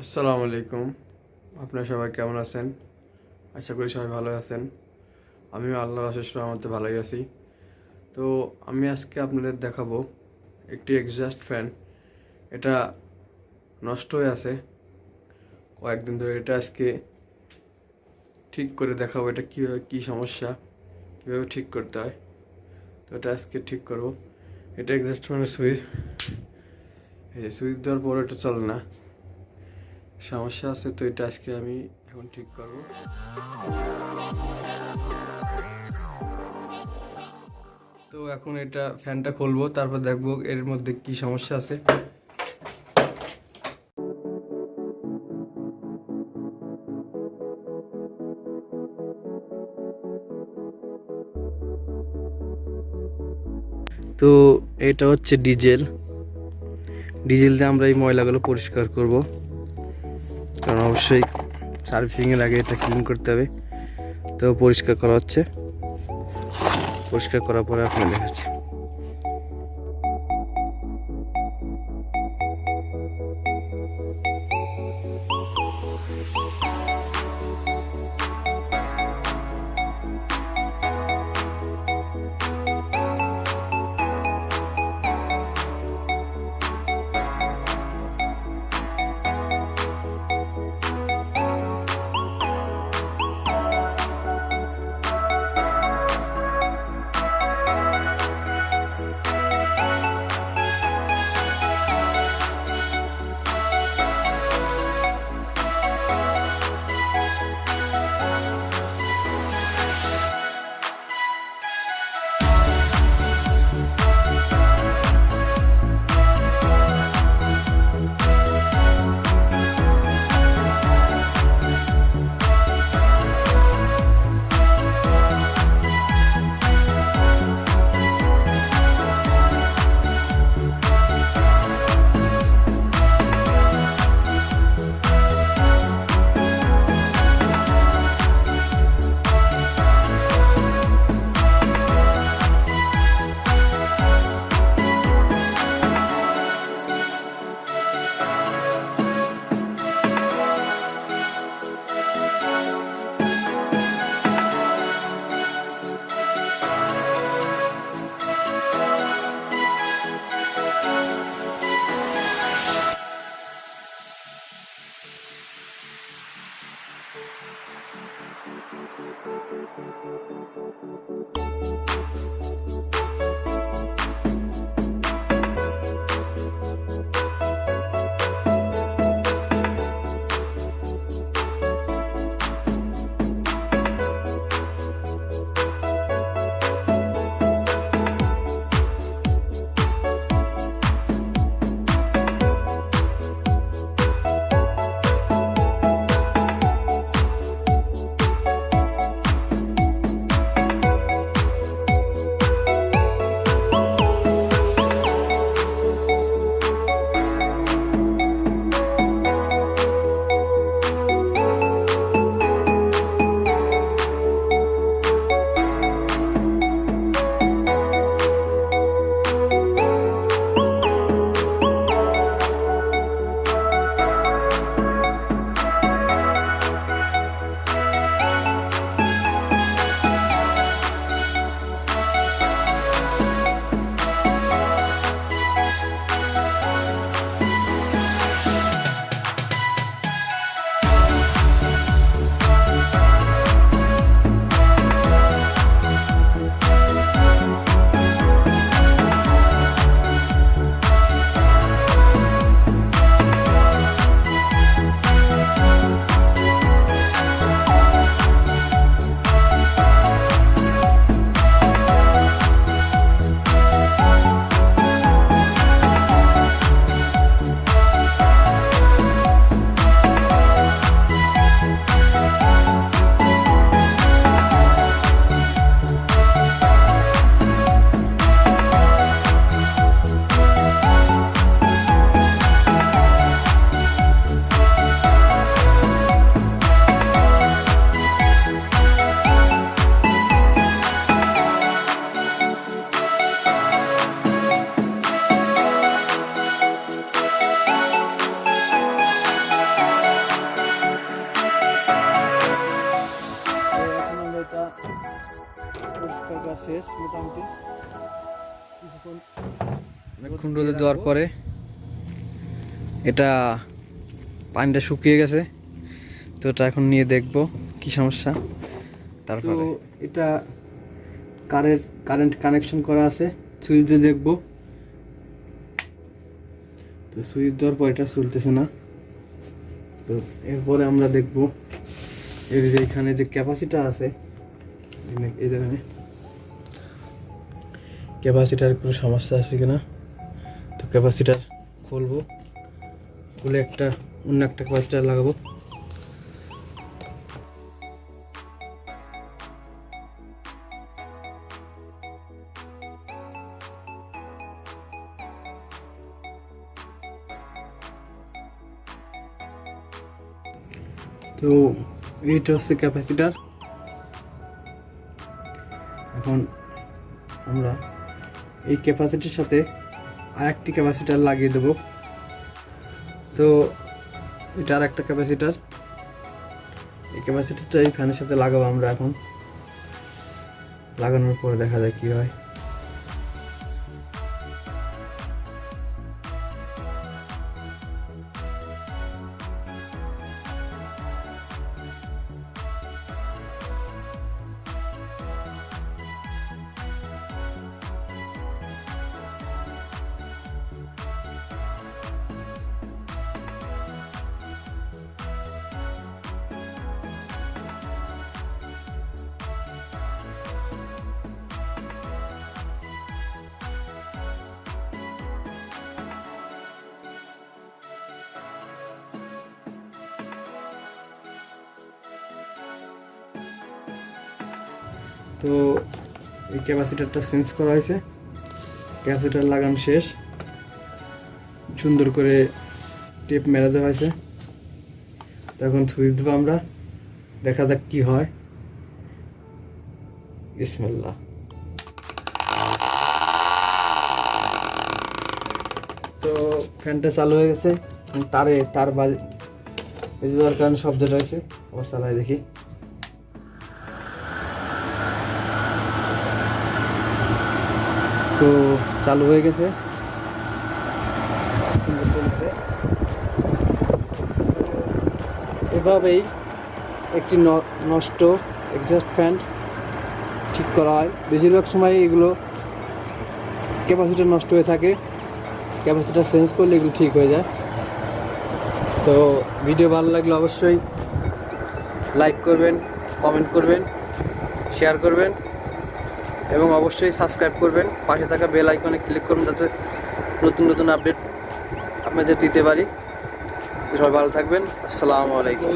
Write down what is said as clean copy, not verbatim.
আসসালামু আলাইকুম। আপনারা সবাই কেমন আছেন? আশা করি সবাই ভালো আছেন। আমিও আল্লাহর অশেষ রহমতে ভালোই আছি। তো আমি আজকে আপনাদের দেখাবো একটি এক্সজস্ট ফ্যান। এটা নষ্ট হয়ে আছে কয়েকদিন ধরে। এটা আজকে ঠিক করে দেখাবো, এটা কীভাবে কী সমস্যা, কীভাবে ঠিক করতে হয়। তো এটা আজকে ঠিক করব। এটা এক্সজস্ট ফ্যানের সুইচ, এই সুইচ দেওয়ার পর এটা চলে না, সমস্যা আছে। তো এটা আজকে আমি এখন ঠিক করব। তো এখন এটা ফ্যানটা খুলবো, তারপর দেখবো এর মধ্যে কি সমস্যা আছে। তো এটা হচ্ছে ডিজেল দিয়ে আমরা এই ময়লাগুলো পরিষ্কার করব, কারণ অবশ্যই সার্ভিসিংয়ের আগে এটা ক্লিন করতে হবে। তো পরিষ্কার করা হচ্ছে, পরিষ্কার করার পরে আপনার দেখাচ্ছি। শেষ মোটামুটি। অনেকক্ষণ রোদে দেওয়ার পরে এটা পানিটা শুকিয়ে গেছে, তো এটা এখন নিয়ে দেখব কি সমস্যা। তারপরে তো এটা কারেন্ট কানেকশন করা আছে, সুইচ দিয়ে দেখব। তো সুইচ দেওয়ার পর এটা চলতেছে না, তো এরপরে আমরা দেখব এর যে এখানে যে ক্যাপাসিটার আছে, এই জায়গায় ক্যাপাসিটার কোনো সমস্যা আছে কিনা। তো ক্যাপাসিটার খুলবো, খুলে অন্য একটা ক্যাপাসিটার লাগাবো। তো এইটা হচ্ছে ক্যাপাসিটার। এখন আমরা এই ক্যাপাসিটির সাথে আরেকটি ক্যাপাসিটার লাগিয়ে দেব। তো এটা আর একটা ক্যাপাসিটার, এই ক্যাপাসিটারটা এই ফ্যানের সাথে লাগাবো আমরা। এখন লাগানোর পর দেখা যায় কি হয়। তো এই ক্যাপাসিটারটা চেঞ্জ করা হয়েছে, ক্যাপাসিটার লাগানো শেষ, সুন্দর করে টেপ মেরে দেওয়া হয়েছে। তখন সুইচ দেবো আমরা, দেখা যাক কি হয়। বিসমিল্লাহ। তো ফ্যানটা চালু হয়ে গেছে, তার বাজে যাওয়ার কারণে শব্দটা হয়েছে। আবার চালাই দেখি। তো চালু হয়ে গেছে, এভাবেই একটি নষ্ট এক্সস্ট ফ্যান ঠিক করা হয়। বেশিরভাগ সময় এগুলো ক্যাপাসিটার নষ্ট হয়ে থাকে, ক্যাপাসিটার চেঞ্জ করলে এগুলো ঠিক হয়ে যায়। তো ভিডিও ভালো লাগলে অবশ্যই লাইক করবেন, কমেন্ট করবেন, শেয়ার করবেন এবং অবশ্যই সাবস্ক্রাইব করবেন। পাশে থাকা বেল আইকনে ক্লিক করুন যাতে নতুন নতুন আপডেট আপনাদের দিতে পারি। সবাই ভালো থাকবেন। আসসালামু আলাইকুম।